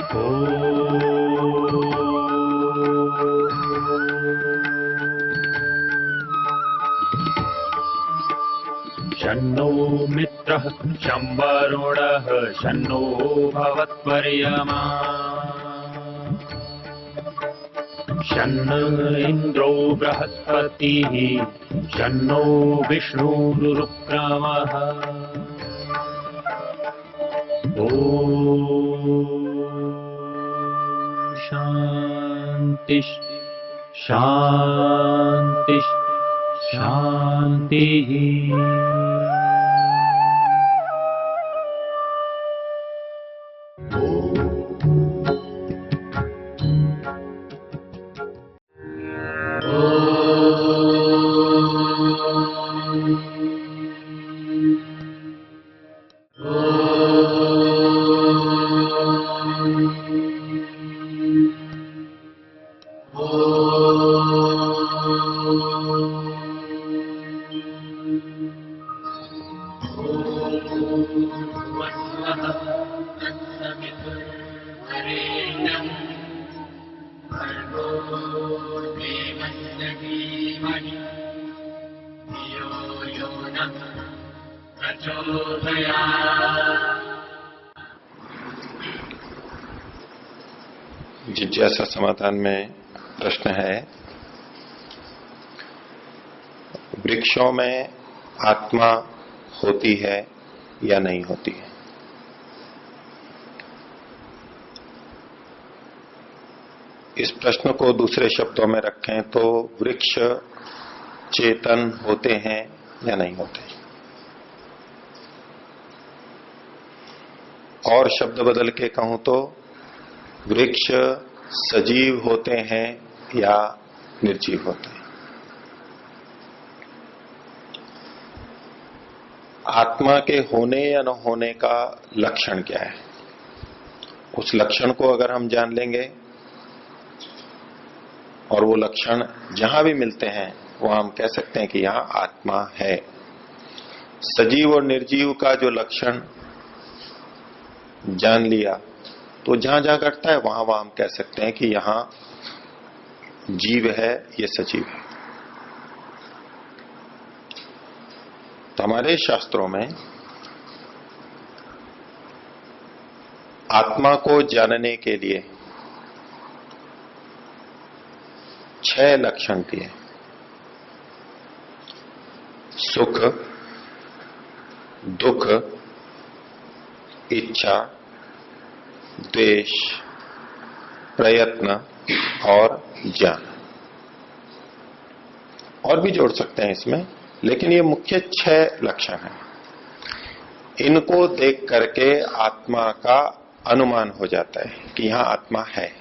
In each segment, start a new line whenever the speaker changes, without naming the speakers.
शन्नो मित्रः शं वरुणः शन्नो भवत्वर्यमा शन्न इन्द्रो बृहस्पतिः शन्नो विष्णुरुक्रमः ॐ शान्ति शान्ति शान्तिः।
जिज्ञासा समाधान में प्रश्न है, वृक्षों में आत्मा होती है या नहीं होती है? इस प्रश्न को दूसरे शब्दों में रखें तो वृक्ष चेतन होते हैं या नहीं होते? और शब्द बदल के कहूं तो वृक्ष सजीव होते हैं या निर्जीव होते हैं? आत्मा के होने या न होने का लक्षण क्या है? उस लक्षण को अगर हम जान लेंगे और वो लक्षण जहां भी मिलते हैं वहां हम कह सकते हैं कि यहां आत्मा है। सजीव और निर्जीव का जो लक्षण जान लिया तो जहां जहां घटता है वहां वहां हम कह सकते हैं कि यहां जीव है, ये सजीव है। तो हमारे शास्त्रों में आत्मा को जानने के लिए 6 लक्षण दिए। सुख, दुख, इच्छा, द्वेष, प्रयत्न और ज्ञान। और भी जोड़ सकते हैं इसमें, लेकिन ये मुख्य 6 लक्षण हैं। इनको देख करके आत्मा का अनुमान हो जाता है कि यहां आत्मा है।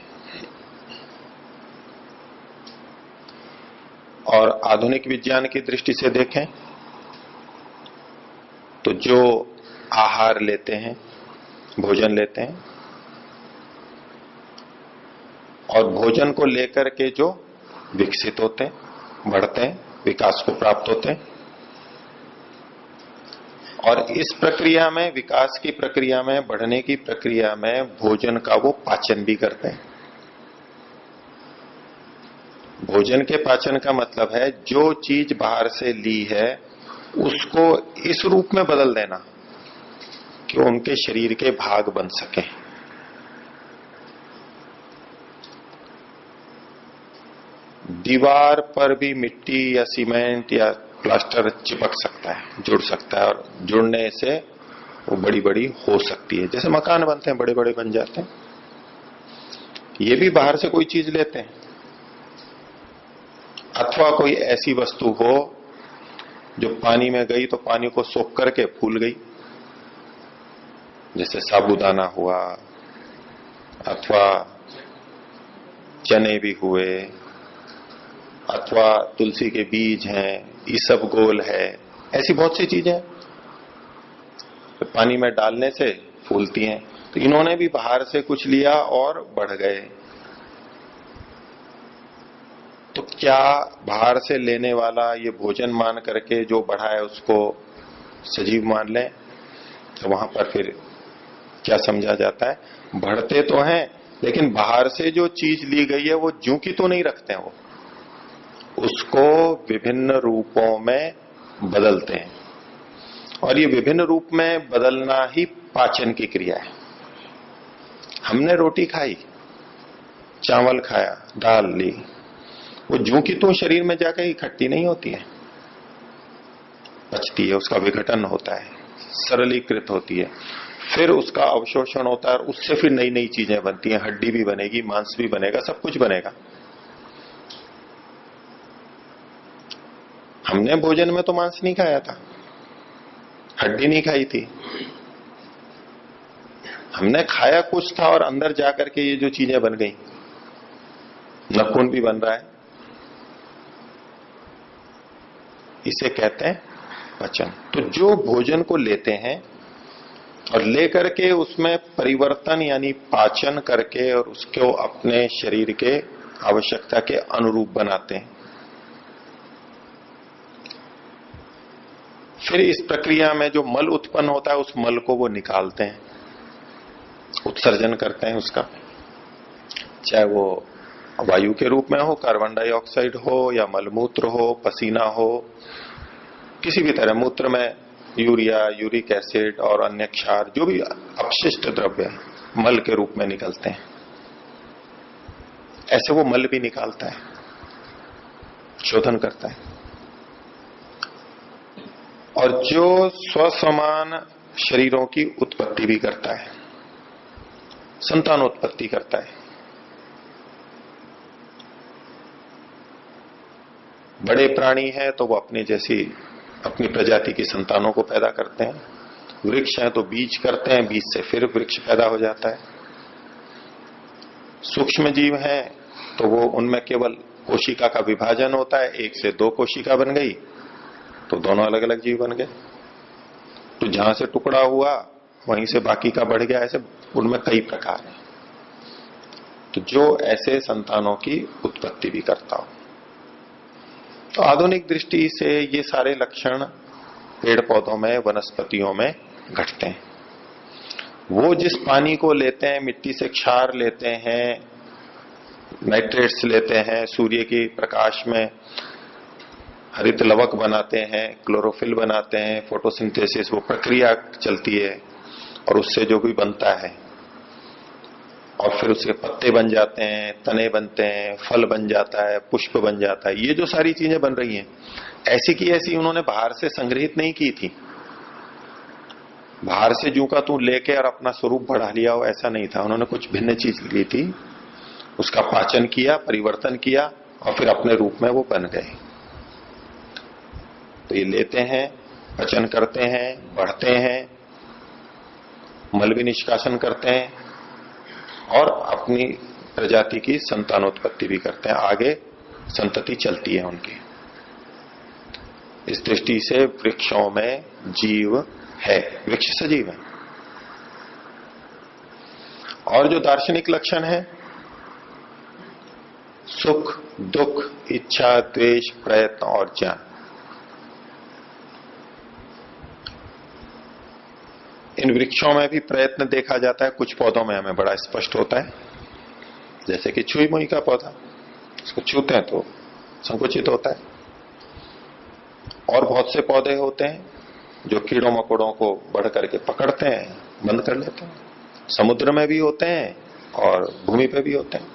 और आधुनिक विज्ञान की दृष्टि से देखें तो जो आहार लेते हैं, भोजन लेते हैं, और भोजन को लेकर के जो विकसित होते हैं, बढ़ते हैं, विकास को प्राप्त होते हैं, और इस प्रक्रिया में, विकास की प्रक्रिया में, बढ़ने की प्रक्रिया में भोजन का वो पाचन भी करते हैं। भोजन के पाचन का मतलब है जो चीज बाहर से ली है उसको इस रूप में बदल देना कि उनके शरीर के भाग बन सके। दीवार पर भी मिट्टी या सीमेंट या प्लास्टर चिपक सकता है, जुड़ सकता है, और जुड़ने से वो बड़ी बड़ी हो सकती है। जैसे मकान बनते हैं, बड़े बड़े बन जाते हैं। ये भी बाहर से कोई चीज लेते हैं, अथवा कोई ऐसी वस्तु हो जो पानी में गई तो पानी को सोख करके फूल गई, जैसे साबूदाना हुआ, अथवा चने भी हुए, अथवा तुलसी के बीज हैं, इसबगोल है, ऐसी बहुत सी चीजें तो पानी में डालने से फूलती हैं। तो इन्होंने भी बाहर से कुछ लिया और बढ़ गए। तो क्या बाहर से लेने वाला ये भोजन मान करके जो बढ़ा है उसको सजीव मान लें? तो वहां पर फिर क्या समझा जाता है? बढ़ते तो हैं लेकिन बाहर से जो चीज ली गई है वो ज्यों की तो नहीं रखते हैं, वो उसको विभिन्न रूपों में बदलते हैं। और ये विभिन्न रूप में बदलना ही पाचन की क्रिया है। हमने रोटी खाई, चावल खाया, दाल ली, वो ज्यों की त्यों शरीर में जाकर इकट्ठी नहीं होती है, पचती है, उसका विघटन होता है, सरलीकृत होती है, फिर उसका अवशोषण होता है और उससे फिर नई नई चीजें बनती हैं, हड्डी भी बनेगी, मांस भी बनेगा, सब कुछ बनेगा। हमने भोजन में तो मांस नहीं खाया था, हड्डी नहीं खाई थी, हमने खाया कुछ था और अंदर जाकर के ये जो चीजें बन गई, नखून भी बन रहा है, इसे कहते हैं पचन। तो जो भोजन को लेते हैं और लेकर के उसमें परिवर्तन यानी पाचन करके और उसको अपने शरीर के आवश्यकता के अनुरूप बनाते हैं, फिर इस प्रक्रिया में जो मल उत्पन्न होता है उस मल को वो निकालते हैं, उत्सर्जन करते हैं उसका, चाहे वो वायु के रूप में हो, कार्बन डाइऑक्साइड हो, या मलमूत्र हो, पसीना हो, किसी भी तरह मूत्र में यूरिया, यूरिक एसिड और अन्य क्षार, जो भी अपशिष्ट द्रव्य मल के रूप में निकलते हैं, ऐसे वो मल भी निकालता है, शोधन करता है। और जो स्वसमान शरीरों की उत्पत्ति भी करता है, संतानोत्पत्ति करता है। बड़े प्राणी हैं तो वो अपनी जैसी अपनी प्रजाति की संतानों को पैदा करते हैं, वृक्ष हैं तो बीज करते हैं, बीज से फिर वृक्ष पैदा हो जाता है। सूक्ष्म जीव हैं तो वो उनमें केवल कोशिका का विभाजन होता है, एक से दो कोशिका बन गई तो दोनों अलग अलग जीव बन गए। तो जहां से टुकड़ा हुआ वहीं से बाकी का बढ़ गया, ऐसे उनमें कई प्रकार हैं। तो जो ऐसे संतानों की उत्पत्ति भी करता हो, तो आधुनिक दृष्टि से ये सारे लक्षण पेड़ पौधों में, वनस्पतियों में घटते हैं। वो जिस पानी को लेते हैं, मिट्टी से क्षार लेते हैं, नाइट्रेट्स लेते हैं, सूर्य की प्रकाश में हरित लवक बनाते हैं, क्लोरोफिल बनाते हैं, फोटोसिंथेसिस, वो प्रक्रिया चलती है और उससे जो भी बनता है और फिर उसके पत्ते बन जाते हैं, तने बनते हैं, फल बन जाता है, पुष्प बन जाता है। ये जो सारी चीजें बन रही हैं, ऐसी की ऐसी उन्होंने बाहर से संग्रहित नहीं की थी। बाहर से जू का तू लेके और अपना स्वरूप बढ़ा लिया हो, ऐसा नहीं था। उन्होंने कुछ भिन्न चीज ली थी, उसका पाचन किया, परिवर्तन किया और फिर अपने रूप में वो बन गए। तो ये लेते हैं, पचन करते हैं, बढ़ते हैं, मल भी निष्कासन करते हैं और अपनी प्रजाति की संतानोत्पत्ति भी करते हैं, आगे संतति चलती है उनकी। इस दृष्टि से वृक्षों में जीव है, वृक्ष सजीव है। और जो दार्शनिक लक्षण है, सुख, दुख, इच्छा, द्वेष, प्रयत्न और ज्ञान, इन वृक्षों में भी प्रयत्न देखा जाता है। कुछ पौधों में हमें बड़ा स्पष्ट होता है, जैसे कि छुई मुई का पौधा, इसको छूते हैं तो संकुचित होता है। और बहुत से पौधे होते हैं जो कीड़ों मकोड़ों को बढ़ करके पकड़ते हैं, बंद कर लेते हैं। समुद्र में भी होते हैं और भूमि पे भी होते हैं,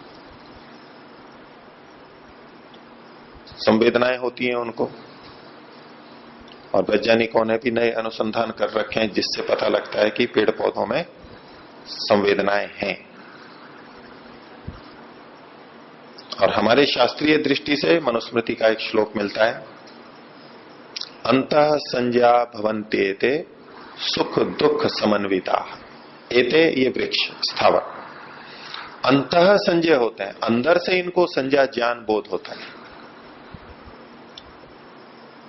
संवेदनाएं होती हैं उनको। और वैज्ञानिकों ने भी नए अनुसंधान कर रखे हैं जिससे पता लगता है कि पेड़ पौधों में संवेदनाएं हैं। और हमारे शास्त्रीय दृष्टि से मनुस्मृति का एक श्लोक मिलता है, अंतः संज्ञा भवन्ते ते सुख दुख समन्विता। एते, ये वृक्ष स्थावर अंतः संज्ञा होते हैं, अंदर से इनको संज्ञा ज्ञान बोध होता है।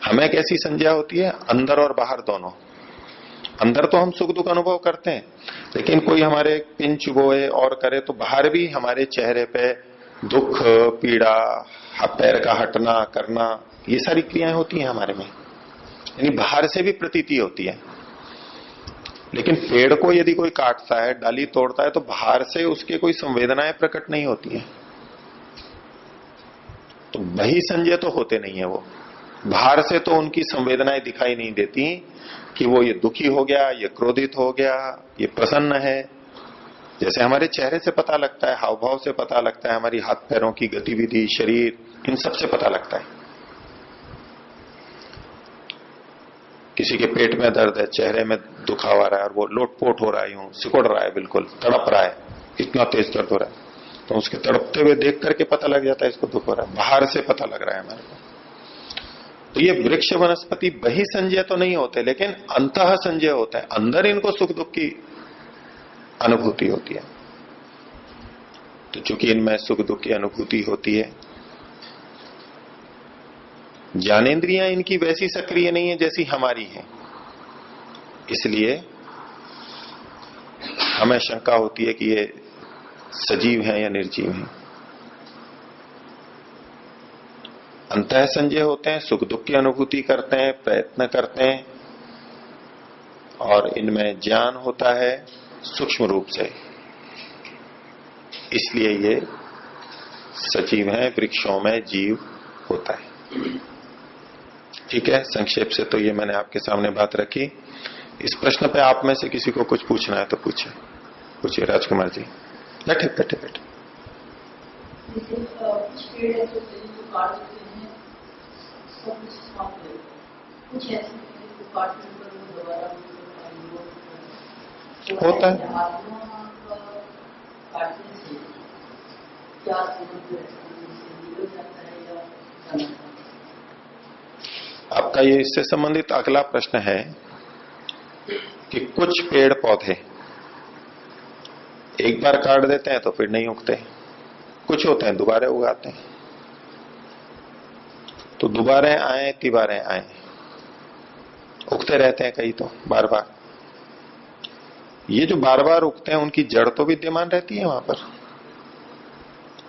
हमें कैसी संज्ञा होती है? अंदर और बाहर दोनों। अंदर तो हम सुख दुख अनुभव करते हैं, लेकिन कोई हमारे पिंच बोए और करे तो बाहर भी हमारे चेहरे पे दुख, पीड़ा, पैर का हटना करना, ये सारी क्रियाएं होती हैं हमारे में, यानी बाहर से भी प्रतीति होती है। लेकिन पेड़ को यदि कोई काटता है, डाली तोड़ता है, तो बाहर से उसके कोई संवेदनाएं प्रकट नहीं होती हैं। तो बही संजय तो होते नहीं है वो, बाहर से तो उनकी संवेदनाएं दिखाई नहीं देती कि वो ये दुखी हो गया, ये क्रोधित हो गया, ये प्रसन्न है। जैसे हमारे चेहरे से पता लगता है, हाव भाव से पता लगता है, हमारी हाथ पैरों की गतिविधि, शरीर, इन सब से पता लगता है। किसी के पेट में दर्द है, चेहरे में दुखावा रहा है और वो लोटपोट हो रहा है, यूं सिकुड़ रहा है, बिल्कुल तड़प रहा है, इतना तेज दर्द हो रहा है, तो उसके तड़पते हुए देख करके पता लग जाता है इसको दुख हो रहा है, बाहर से पता लग रहा है हमारे को। तो ये वृक्ष वनस्पति बही संजय तो नहीं होते, लेकिन अंतः संजय होते हैं, अंदर इनको सुख दुख की अनुभूति होती है। तो चूंकि इनमें सुख दुख की अनुभूति होती है, ज्ञानेन्द्रियां इनकी वैसी सक्रिय नहीं है जैसी हमारी है, इसलिए हमें शंका होती है कि ये सजीव हैं या निर्जीव हैं। अंतः संजय होते हैं, सुख दुख की अनुभूति करते हैं, प्रयत्न करते हैं, और इनमें ज्ञान होता है सूक्ष्म रूप से, इसलिए ये सजीव हैं, वृक्षों में जीव होता है। ठीक है, संक्षेप से तो ये मैंने आपके सामने बात रखी। इस प्रश्न पे आप में से किसी को कुछ पूछना है तो पूछे, पूछिए राजकुमार जी। बैठे बैठे बैठे। होता है, आपका ये इससे संबंधित अगला प्रश्न है कि कुछ पेड़ पौधे एक बार काट देते हैं तो फिर नहीं उगते, कुछ होते हैं दोबारा उगाते हैं। तो दोबारा आए तिबारे आए, उगते रहते हैं कई तो बार बार। ये जो बार बार उगते हैं उनकी जड़ तो विद्यमान रहती है, वहां पर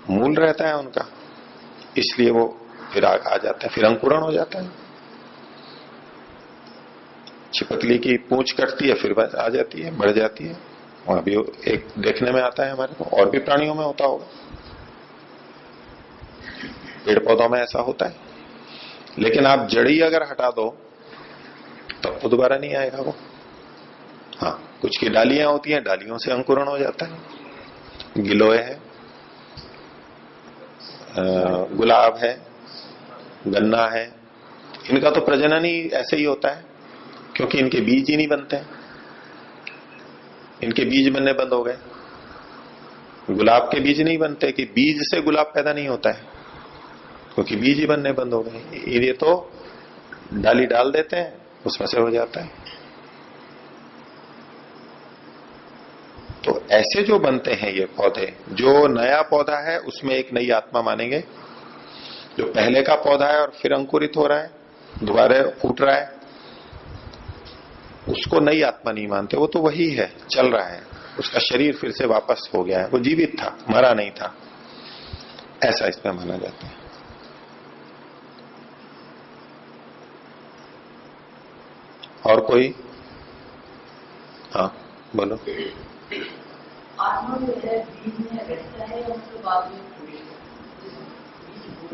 मूल रहता है उनका, इसलिए वो फिर आ जाता है, फिर अंकुरण हो जाता है। छिपकली की पूंछ कटती है, फिर आ जाती है, बढ़ जाती है। वहां भी एक देखने में आता है हमारे को, और भी प्राणियों में होता होगा, पेड़ पौधों में ऐसा होता है। लेकिन आप जड़ी अगर हटा दो तब तो दोबारा नहीं आएगा वो। हाँ, कुछ की डालियां होती हैं, डालियों से अंकुरण हो जाता है। गिलोय है, गुलाब है, गन्ना है, इनका तो प्रजनन ही ऐसे ही होता है, क्योंकि इनके बीज ही नहीं बनते हैं, इनके बीज बनने बंद हो गए। गुलाब के बीज नहीं बनते कि बीज से गुलाब पैदा नहीं होता है, क्योंकि बीज ही बनने बंद हो गए। ये तो डाली डाल देते हैं, उसमें से हो जाता है। तो ऐसे जो बनते हैं ये पौधे, जो नया पौधा है उसमें एक नई आत्मा मानेंगे, जो पहले का पौधा है और फिर अंकुरित हो रहा है, दोबारा फूट रहा है, उसको नई आत्मा नहीं मानते। वो तो वही है, चल रहा है, उसका शरीर फिर से वापस हो गया है, वो जीवित था, मरा नहीं था, ऐसा इसमें माना जाता है। और कोई? हाँ बोलो।
आत्मा जो है बीज में रहता है या उसके बाद में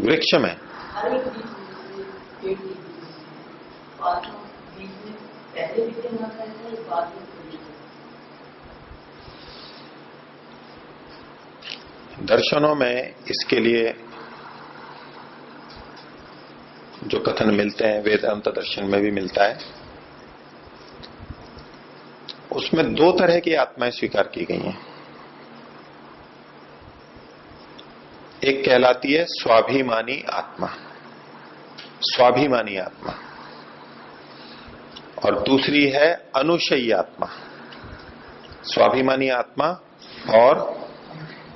वृक्ष में
हर एक बीज आत्मा बीज में पहले विद्यमान रहता है, बाद में
दर्शनों में इसके लिए जो कथन मिलते हैं, वेदांत दर्शन में भी मिलता है, उसमें दो तरह की आत्माएं स्वीकार की गई हैं। एक कहलाती है स्वाभिमानी आत्मा, स्वाभिमानी आत्मा, और दूसरी है अनुशयी आत्मा। स्वाभिमानी आत्मा और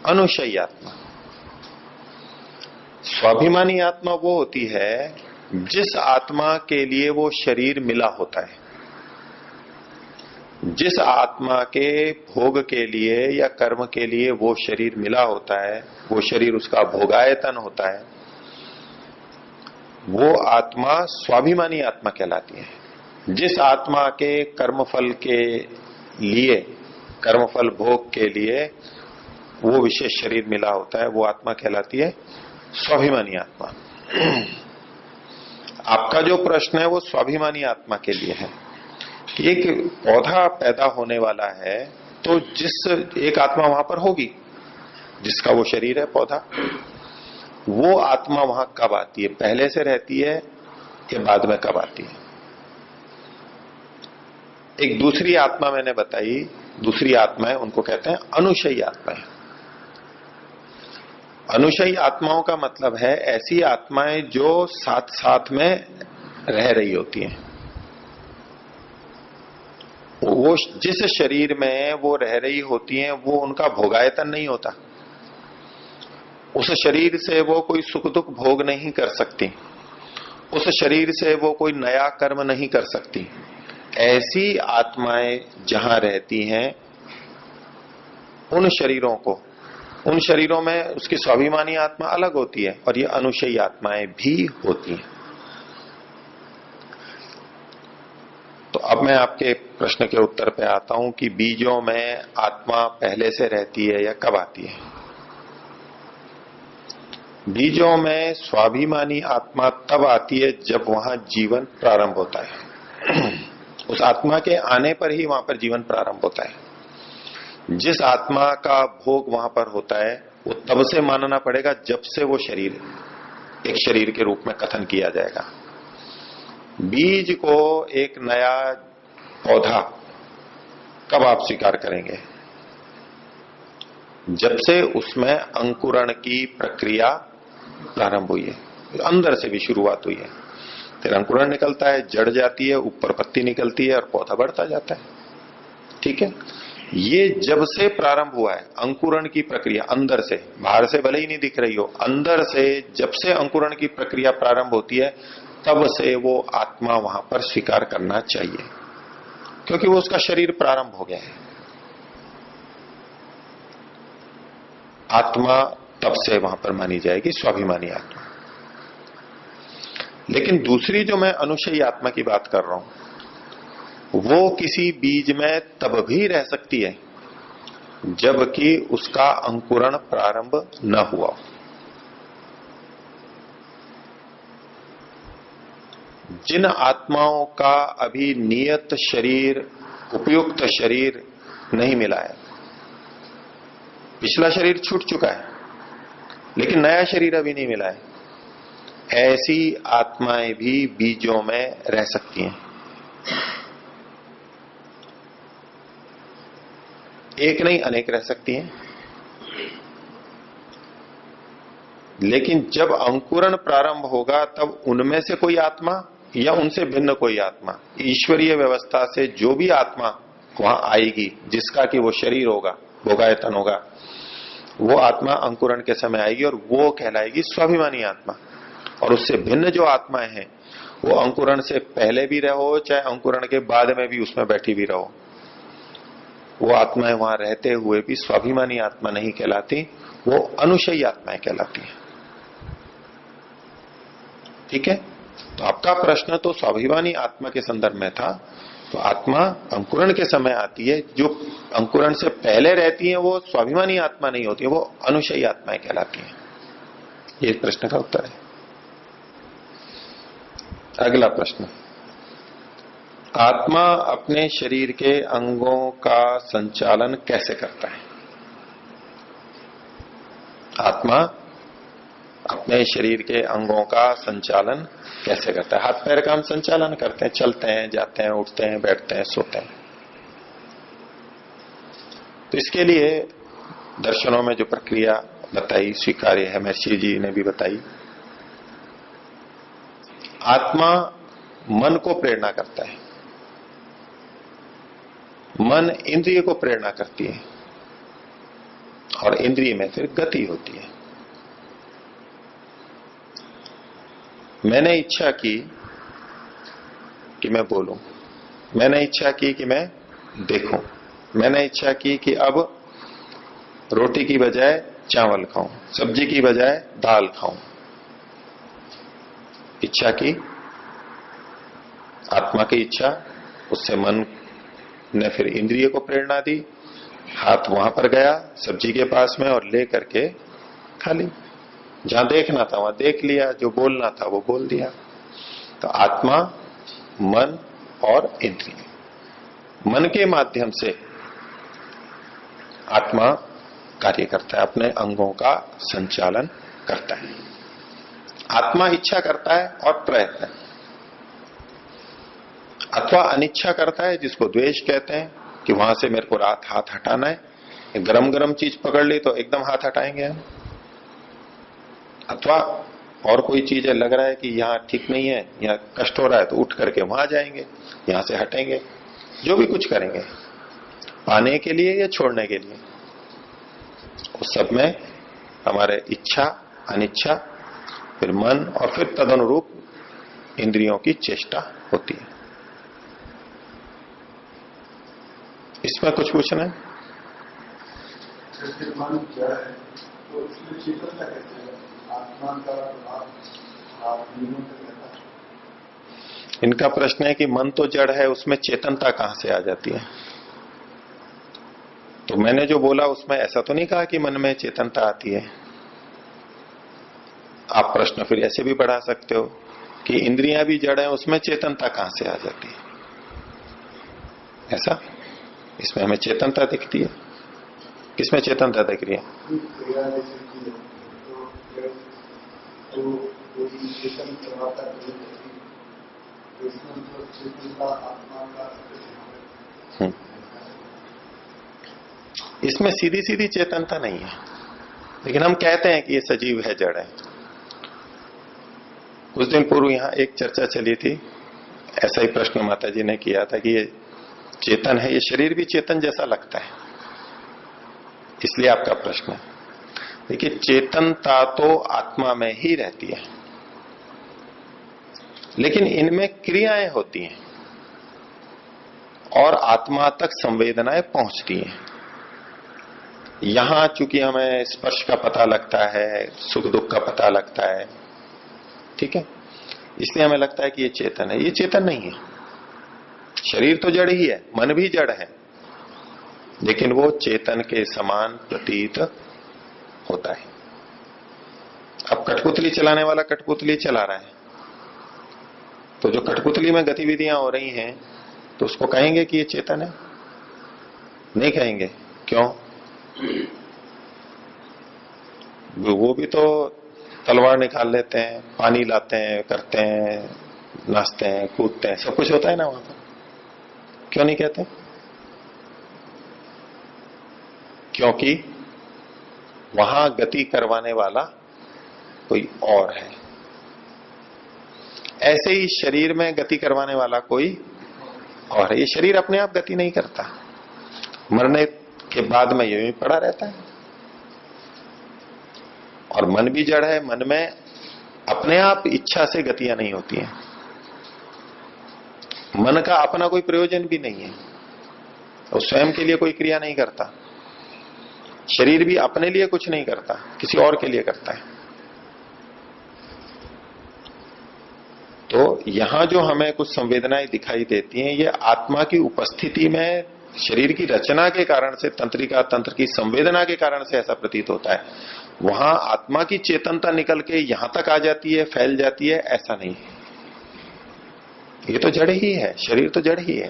अनुशयी आत्मा। स्वाभिमानी आत्मा वो होती है जिस आत्मा के लिए वो शरीर मिला होता है, जिस आत्मा के भोग के लिए या कर्म के लिए वो शरीर मिला होता है, वो शरीर उसका भोगायतन होता है, वो आत्मा स्वाभिमानी आत्मा कहलाती है। जिस आत्मा के कर्म फल के लिए, कर्मफल भोग के लिए वो विशेष शरीर मिला होता है, वो आत्मा कहलाती है स्वाभिमानी आत्मा। आपका जो प्रश्न है वो स्वाभिमानी आत्मा के लिए है। एक पौधा पैदा होने वाला है तो जिस एक आत्मा वहां पर होगी, जिसका वो शरीर है पौधा, वो आत्मा वहां कब आती है, पहले से रहती है या बाद में कब आती है? एक दूसरी आत्मा मैंने बताई, दूसरी आत्मा है, उनको कहते हैं अनुशयी आत्माएं। अनुशयी आत्माओं का मतलब है ऐसी आत्माएं जो साथ साथ में रह रही होती हैं। वो जिस शरीर में वो रह रही होती हैं वो उनका भोगायतन नहीं होता, उस शरीर से वो कोई सुख दुख भोग नहीं कर सकती, उस शरीर से वो कोई नया कर्म नहीं कर सकती। ऐसी आत्माएं जहां रहती हैं उन शरीरों को, उन शरीरों में उसकी स्वाभिमानी आत्मा अलग होती है और ये अनुशयी आत्माएं भी होती हैं। तो अब मैं आपके प्रश्न के उत्तर पे आता हूं कि बीजों में आत्मा पहले से रहती है या कब आती है। बीजों में स्वाभिमानी आत्मा तब आती है जब वहां जीवन प्रारंभ होता है। उस आत्मा के आने पर ही वहां पर जीवन प्रारंभ होता है। जिस आत्मा का भोग वहां पर होता है वो तब से मानना पड़ेगा जब से वो शरीर एक शरीर के रूप में कथन किया जाएगा। बीज को एक नया पौधा कब आप स्वीकार करेंगे? जब से उसमें अंकुरण की प्रक्रिया प्रारंभ हुई है, अंदर से भी शुरुआत हुई है, फिर अंकुरण निकलता है, जड़ जाती है, ऊपर पत्ती निकलती है और पौधा बढ़ता जाता है। ठीक है, ये जब से प्रारंभ हुआ है अंकुरण की प्रक्रिया, अंदर से, बाहर से भले ही नहीं दिख रही हो, अंदर से जब से अंकुरण की प्रक्रिया प्रारंभ होती है तब से वो आत्मा वहां पर स्वीकार करना चाहिए, क्योंकि वो उसका शरीर प्रारंभ हो गया है। आत्मा तब से वहां पर मानी जाएगी स्वाभिमानी आत्मा। लेकिन दूसरी जो मैं अनुशयी आत्मा की बात कर रहा हूं वो किसी बीज में तब भी रह सकती है जबकि उसका अंकुरण प्रारंभ न हुआ। जिन आत्माओं का अभी नियत शरीर, उपयुक्त शरीर नहीं मिला है, पिछला शरीर छूट चुका है लेकिन नया शरीर अभी नहीं मिला है, ऐसी आत्माएं भी बीजों में रह सकती हैं। एक नहीं अनेक रह सकती हैं। लेकिन जब अंकुरण प्रारंभ होगा तब उनमें से कोई आत्मा या उनसे भिन्न कोई आत्मा, ईश्वरीय व्यवस्था से जो भी आत्मा वहां आएगी, जिसका कि वो शरीर होगा, भोगायतन होगा, वो आत्मा अंकुरण के समय आएगी और वो कहलाएगी स्वाभिमानी आत्मा। और उससे भिन्न जो आत्माएं हैं वो अंकुरण से पहले भी रहो चाहे अंकुरण के बाद में भी उसमें बैठी भी रहो, वो आत्माएं वहां रहते हुए भी स्वाभिमानी आत्मा नहीं कहलाती, वो अनुशयी आत्माएं कहलाती हैं। ठीक है, तो आपका प्रश्न तो स्वाभिमानी आत्मा के संदर्भ में था। तो आत्मा अंकुरण के समय आती है, जो अंकुरण से पहले रहती है वो स्वाभिमानी आत्मा नहीं होती है, वो अनुशयी आत्माएं कहलाती हैं। ये प्रश्न का उत्तर है। अगला प्रश्न, आत्मा अपने शरीर के अंगों का संचालन कैसे करता है? आत्मा अपने शरीर के अंगों का संचालन कैसे करता है? हाथ पैर का हम संचालन करते हैं, चलते हैं, जाते हैं, उठते हैं, बैठते हैं, सोते हैं। तो इसके लिए दर्शनों में जो प्रक्रिया बताई स्वीकार्य है, महर्षि जी ने भी बताई। आत्मा मन को प्रेरणा करता है, मन इंद्रिय को प्रेरणा करती है और इंद्रिय में फिर गति होती है। मैंने इच्छा की कि मैं बोलूं, मैंने इच्छा की कि मैं देखूं, मैंने इच्छा की कि अब रोटी की बजाय चावल खाऊं, सब्जी की बजाय दाल खाऊं। इच्छा की, आत्मा की इच्छा, उससे मन ने फिर इंद्रिय को प्रेरणा दी, हाथ वहां पर गया सब्जी के पास में और ले करके खा ली। जहां देखना था वहां देख लिया, जो बोलना था वो बोल दिया। तो आत्मा, मन और इंद्रिय, मन के माध्यम से आत्मा कार्य करता है, अपने अंगों का संचालन करता है। आत्मा इच्छा करता है और प्रयत्न, अथवा अनिच्छा करता है, जिसको द्वेष कहते हैं, कि वहां से मेरे को हाथ हटाना है। गरम गरम चीज पकड़ ली तो एकदम हाथ हटाएंगे हम, अथवा और कोई चीज है, लग रहा है कि यहाँ ठीक नहीं है, यहाँ कष्ट हो रहा है, तो उठ करके वहां जाएंगे, यहां से हटेंगे, जो भी कुछ करेंगे पाने के लिए या छोड़ने के लिए। उस सब में हमारे इच्छा, अनिच्छा, फिर मन और फिर तदनुरूप इंद्रियों की चेष्टा होती है। इसमें कुछ पूछना है?
मन क्या है तो उसमें चेतनता कैसे है? आत्मा का आप नियमों से कहता है।
इनका प्रश्न है कि मन तो जड़ है, उसमें चेतनता कहां से आ जाती है? तो मैंने जो बोला उसमें ऐसा तो नहीं कहा कि मन में चेतनता आती है। आप प्रश्न फिर ऐसे भी बढ़ा सकते हो कि इंद्रियां भी जड़ है, उसमें चेतनता कहां से आ जाती है? ऐसा इसमें हमें चेतनता दिखती है। किसमें चेतनता दिख रही है?
क्रिया जैसे की तो कोई चेतन करवाता है, तो इसमें तो चेतनता आत्मा का
इसमें सीधी सीधी चेतनता नहीं है, लेकिन हम कहते हैं कि ये सजीव है, जड़ है। कुछ दिन पूर्व यहां एक चर्चा चली थी, ऐसा ही प्रश्न माता जी ने किया था कि ये चेतन है, ये शरीर भी चेतन जैसा लगता है, इसलिए आपका प्रश्न है। देखिए, चेतनता तो आत्मा में ही रहती है, लेकिन इनमें क्रियाएं होती हैं और आत्मा तक संवेदनाएं पहुंचती हैं। यहां चूंकि हमें स्पर्श का पता लगता है, सुख दुख का पता लगता है, ठीक है, इसलिए हमें लगता है कि ये चेतन है। ये चेतन नहीं है। शरीर तो जड़ ही है, मन भी जड़ है, लेकिन वो चेतन के समान प्रतीत होता है। अब कठपुतली चलाने वाला कठपुतली चला रहा है, तो जो कठपुतली में गतिविधियां हो रही हैं, तो उसको कहेंगे कि ये चेतन है? नहीं कहेंगे। क्यों? वो भी तो तलवार निकाल लेते हैं, पानी लाते हैं, करते हैं, नाचते हैं, कूदते हैं, सब कुछ होता है ना वहां पर। क्यों नहीं कहते? क्योंकि वहां गति करवाने वाला कोई और है। ऐसे ही शरीर में गति करवाने वाला कोई और है। ये शरीर अपने आप गति नहीं करता, मरने के बाद में यूं ही पड़ा रहता है। और मन भी जड़ है, मन में अपने आप इच्छा से गतियां नहीं होती हैं। मन का अपना कोई प्रयोजन भी नहीं है, वो स्वयं के लिए कोई क्रिया नहीं करता। शरीर भी अपने लिए कुछ नहीं करता, किसी और के लिए करता है। तो यहां जो हमें कुछ संवेदनाएं दिखाई देती हैं, ये आत्मा की उपस्थिति में, शरीर की रचना के कारण से, तंत्रिका तंत्र की संवेदना के कारण से ऐसा प्रतीत होता है। वहां आत्मा की चेतनता निकल के यहां तक आ जाती है, फैल जाती है, ऐसा नहीं है। ये तो जड़ ही है, शरीर तो जड़ ही है।